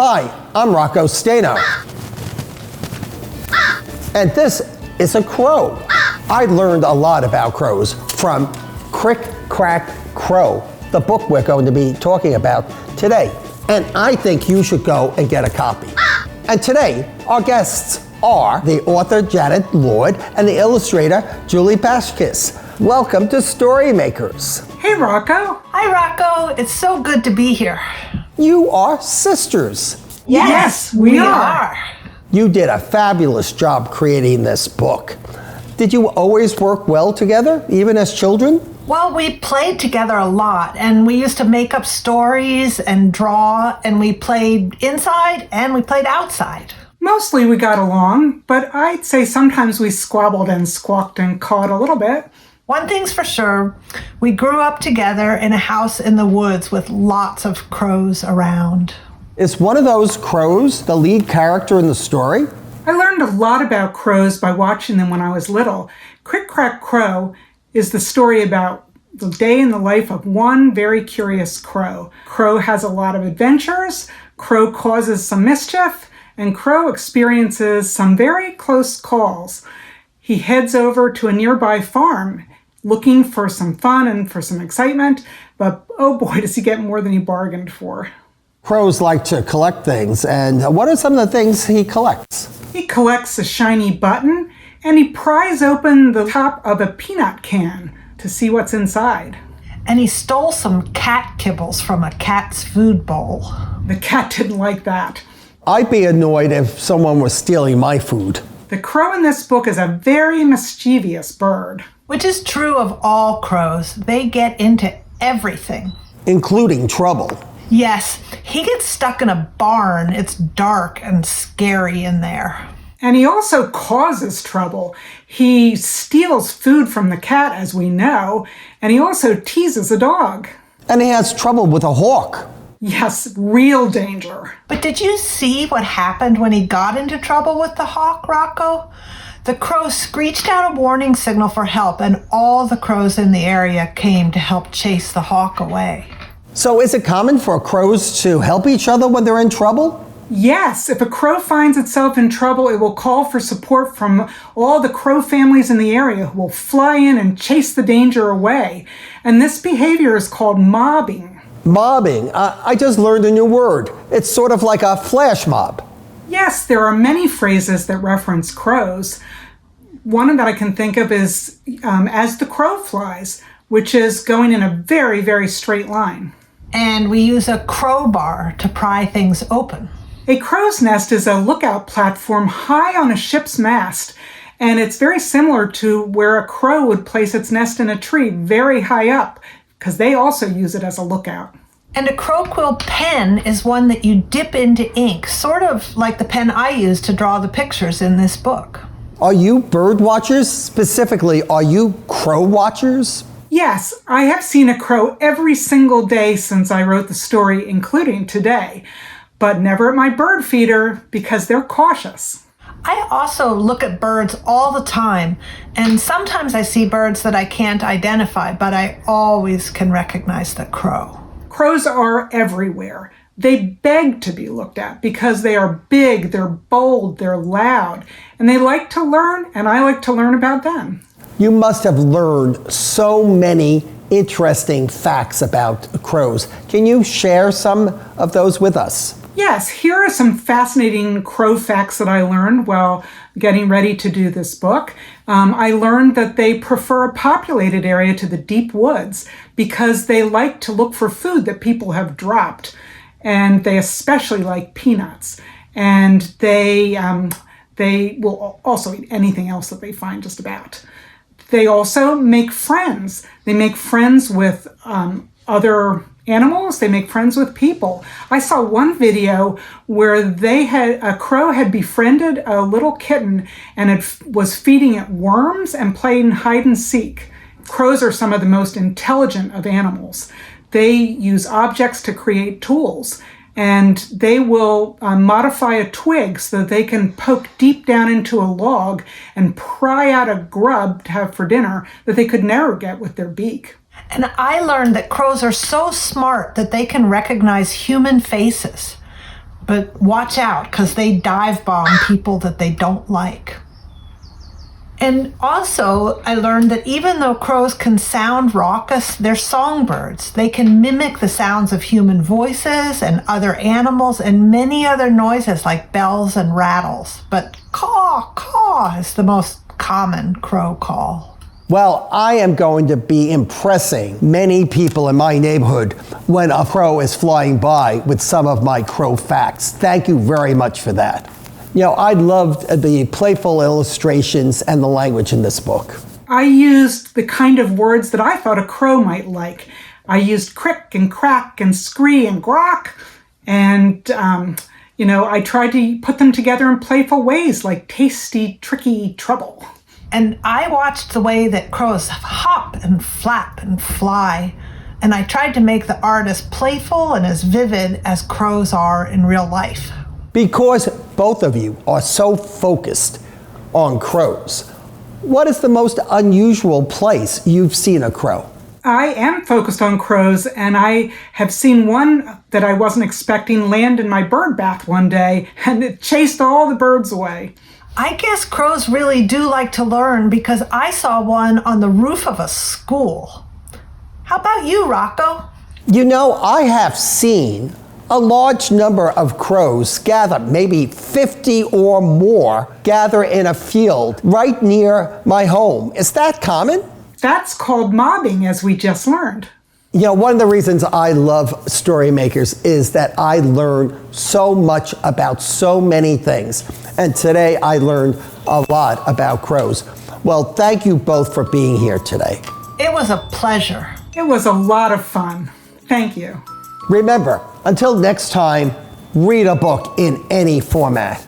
Hi, I'm Rocco Stano. And this is a crow. I learned a lot about crows from Crick Crack Crow, the book we're going to be talking about today. And I think you should go and get a copy. And today, our guests are the author Janet Lord and the illustrator Julie Paschkis. Welcome to StoryMakers. Hey, Rocco. Hi, Rocco. It's so good to be here. You are sisters. Yes, we are. You did a fabulous job creating this book. Did you always work well together, even as children? Well, we played together a lot, and we used to make up stories and draw, and we played inside and we played outside. Mostly we got along, but I'd say sometimes we squabbled and squawked and cawed a little bit. One thing's for sure, we grew up together in a house in the woods with lots of crows around. Is one of those crows the lead character in the story? I learned a lot about crows by watching them when I was little. Crick Crack Crow is the story about the day in the life of one very curious crow. Crow has a lot of adventures, Crow causes some mischief, and Crow experiences some very close calls. He heads over to a nearby farm looking for some fun and for some excitement, but oh boy, does he get more than he bargained for. Crows like to collect things, and what are some of the things he collects? He collects a shiny button, and he pries open the top of a peanut can to see what's inside. And he stole some cat kibbles from a cat's food bowl. The cat didn't like that. I'd be annoyed if someone was stealing my food. The crow in this book is a very mischievous bird. Which is true of all crows. They get into everything. Including trouble. Yes, he gets stuck in a barn. It's dark and scary in there. And he also causes trouble. He steals food from the cat, as we know, and he also teases a dog. And he has trouble with a hawk. Yes, real danger. But did you see what happened when he got into trouble with the hawk, Rocco? The crow screeched out a warning signal for help, and all the crows in the area came to help chase the hawk away. So is it common for crows to help each other when they're in trouble? Yes, if a crow finds itself in trouble, it will call for support from all the crow families in the area who will fly in and chase the danger away. And this behavior is called mobbing. Mobbing. I just learned a new word. It's sort of like a flash mob. Yes, there are many phrases that reference crows. One that I can think of is as the crow flies, which is going in a very, very straight line. And we use a crowbar to pry things open. A crow's nest is a lookout platform high on a ship's mast, and it's very similar to where a crow would place its nest in a tree very high up, because they also use it as a lookout. And a crow quill pen is one that you dip into ink, sort of like the pen I use to draw the pictures in this book. Are you bird watchers? Specifically, are you crow watchers? Yes, I have seen a crow every single day since I wrote the story, including today, but never at my bird feeder because they're cautious. I also look at birds all the time, and sometimes I see birds that I can't identify, but I always can recognize the crow. Crows are everywhere. They beg to be looked at because they are big, they're bold, they're loud, and they like to learn, and I like to learn about them. You must have learned so many interesting facts about crows. Can you share some of those with us? Yes, here are some fascinating crow facts that I learned while getting ready to do this book. I learned that they prefer a populated area to the deep woods because they like to look for food that people have dropped, and they especially like peanuts. And they will also eat anything else that they find just about. They also make friends. They make friends with other animals. They make friends with people. I saw one video where a crow had befriended a little kitten and it was feeding it worms and playing hide and seek. Crows are some of the most intelligent of animals. They use objects to create tools, and they will modify a twig so that they can poke deep down into a log and pry out a grub to have for dinner that they could never get with their beak. And I learned that crows are so smart that they can recognize human faces. but watch out because they dive bomb people that they don't like. And also, I learned that even though crows can sound raucous, they're songbirds. They can mimic the sounds of human voices and other animals and many other noises like bells and rattles. But caw, caw is the most common crow call. Well, I am going to be impressing many people in my neighborhood when a crow is flying by with some of my crow facts. Thank you very much for that. You know, I loved the playful illustrations and the language in this book. I used the kind of words that I thought a crow might like. I used crick and crack and scree and grock. And, I tried to put them together in playful ways like tasty, tricky trouble. And I watched the way that crows hop and flap and fly. And I tried to make the art as playful and as vivid as crows are in real life. Because both of you are so focused on crows, what is the most unusual place you've seen a crow? I am focused on crows, and I have seen one that I wasn't expecting land in my bird bath one day, and it chased all the birds away. I guess crows really do like to learn because I saw one on the roof of a school. How about you, Rocco? You know, I have seen a large number of crows gather, maybe 50 or more, gather in a field right near my home. Is that common? That's called mobbing, as we just learned. You know, one of the reasons I love StoryMakers is that I learn so much about so many things. And today I learned a lot about crows. Well, thank you both for being here today. It was a pleasure. It was a lot of fun. Thank you. Remember, until next time, read a book in any format.